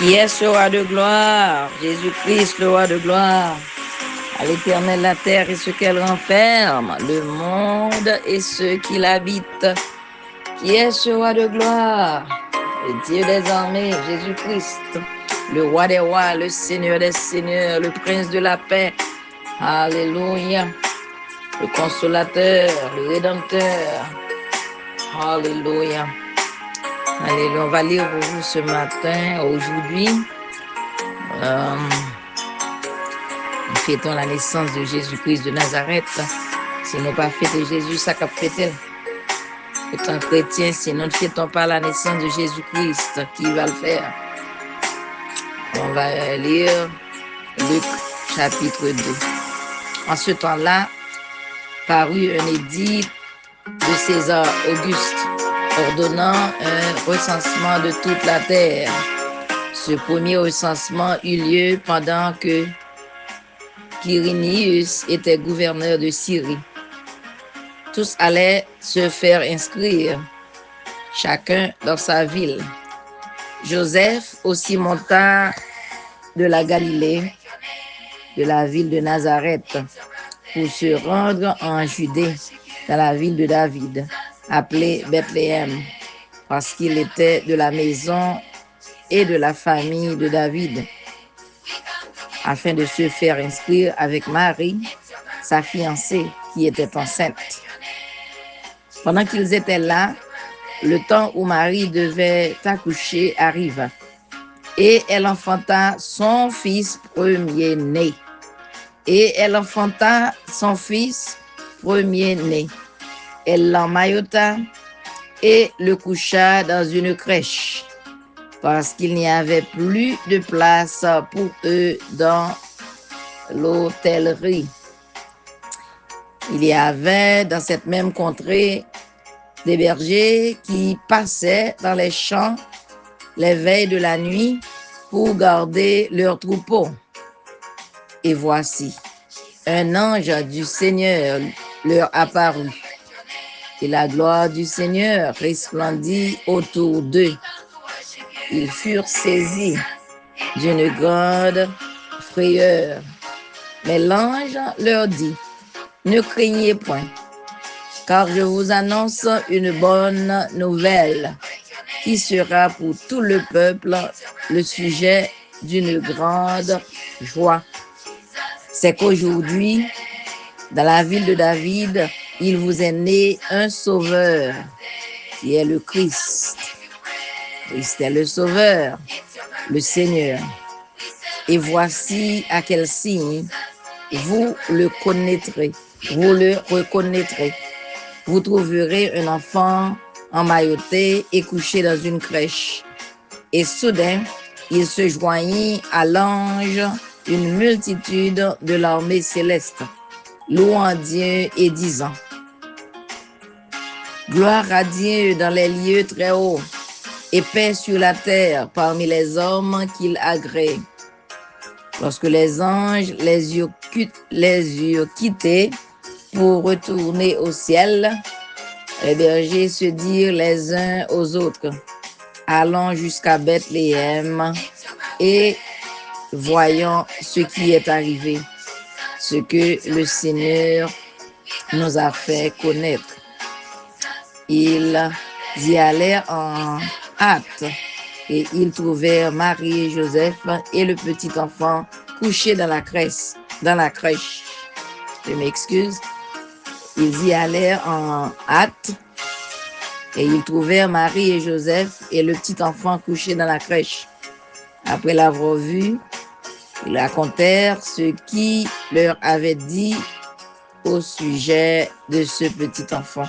Qui est ce roi de gloire? Jésus-Christ, le roi de gloire. À l'Éternel la terre et ce qu'elle renferme, le monde et ceux qui l'habitent. Qui est ce roi de gloire? Le Dieu des armées, Jésus-Christ, le roi des rois, le Seigneur des seigneurs, le prince de la paix. Alléluia. Le consolateur, le rédempteur. Alléluia. Alléluia. On va lire pour vous ce matin, aujourd'hui. Nous fêtons la naissance de Jésus-Christ de Nazareth. Si nous pas fêté Jésus, ça qu'a fêté. Étant chrétien, si nous ne fêtons pas la naissance de Jésus-Christ, qui va le faire? On va lire Luc chapitre 2. En ce temps-là, parut un édit de César Auguste ordonnant un recensement de toute la terre. Ce premier recensement eut lieu pendant que Quirinius était gouverneur de Syrie. Tous allaient se faire inscrire, chacun dans sa ville. Joseph aussi monta de la Galilée, de la ville de Nazareth, pour se rendre en Judée, dans la ville de David, appelée Bethléem, parce qu'il était de la maison et de la famille de David, afin de se faire inscrire avec Marie, sa fiancée, qui était enceinte. Pendant qu'ils étaient là, le temps où Marie devait accoucher arriva, et elle enfanta son fils premier-né. Elle l'emmaillota et le coucha dans une crèche, parce qu'il n'y avait plus de place pour eux dans l'hôtellerie. Il y avait dans cette même contrée des bergers qui passaient dans les champs les veilles de la nuit pour garder leurs troupeaux. Et voici, un ange du Seigneur leur apparut, et la gloire du Seigneur resplendit autour d'eux. Ils furent saisis d'une grande frayeur. Mais l'ange leur dit: ne craignez point, car je vous annonce une bonne nouvelle qui sera pour tout le peuple le sujet d'une grande joie. C'est qu'aujourd'hui, dans la ville de David, il vous est né un sauveur, qui est le Christ. Christ est le sauveur, le Seigneur. Et voici à quel signe vous le connaîtrez, vous le reconnaîtrez. Vous trouverez un enfant emmailloté et couché dans une crèche. Et soudain, il se joignit à l'ange une multitude de l'armée céleste, louant Dieu et disant: gloire à Dieu dans les lieux très hauts, et paix sur la terre parmi les hommes qu'il agrée. Lorsque les anges les eurent quittés pour retourner au ciel, les bergers se dirent les uns aux autres: allons jusqu'à Bethléem et voyons ce qui est arrivé, ce que le Seigneur nous a fait connaître. Ils y allèrent en hâte, et ils trouvèrent Marie et Joseph et le petit enfant couché dans la crèche. Je m'excuse. Ils y allèrent en hâte, et ils trouvèrent Marie et Joseph et le petit enfant couché dans la crèche. Après l'avoir vu, ils racontèrent ce qui leur avait dit au sujet de ce petit enfant.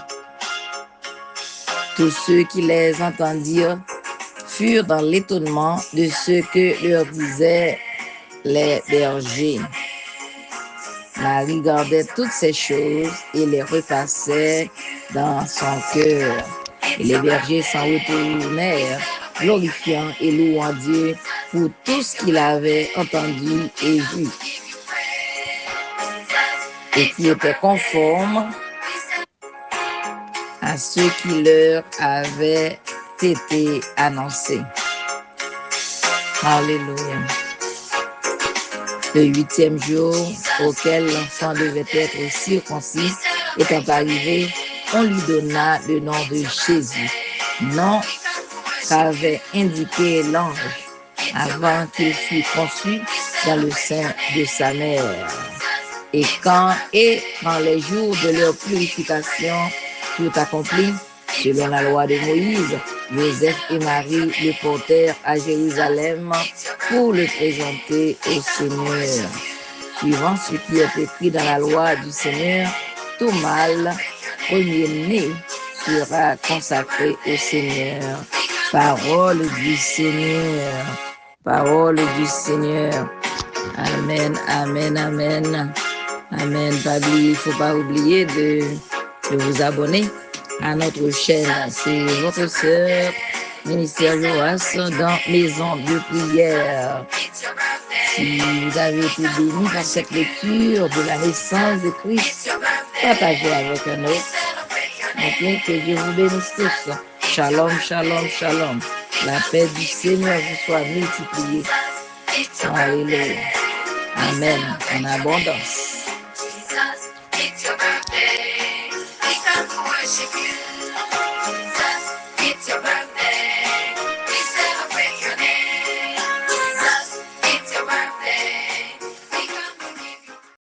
Tous ceux qui les entendirent furent dans l'étonnement de ce que leur disaient les bergers. Marie gardait toutes ces choses et les repassait dans son cœur. Et les bergers s'en retournèrent, glorifiant et louant Dieu pour tout ce qu'ils avaient entendu et vu, et qui était conforme à ce qui leur avait été annoncé. Alléluia. Le 8e jour auquel l'enfant devait être circoncis étant arrivé, on lui donna le nom de Jésus, nom qu'avait indiqué l'ange avant qu'il fût conçu dans le sein de sa mère. Et quand les jours de leur purification furent accomplis, selon la loi de Moïse, Joseph et Marie le portèrent à Jérusalem pour le présenter au Seigneur. Suivant ce qui est écrit dans la loi du Seigneur, tout mâle premier-né sera consacré au Seigneur. Parole du Seigneur. Parole du Seigneur. Amen, amen, amen. Amen. Il ne faut pas oublier de vous abonner à notre chaîne. C'est votre sœur, Ministère Joas, dans Maison de prière. Si vous avez été béni par cette lecture de la naissance de Christ, partagez avec un autre. Ok, que Dieu vous bénisse tous. Shalom, shalom, shalom. La paix du Seigneur vous soit multipliée. Alléluia. Amen. En abondance. Jesus, it's your birthday. We come to worship you.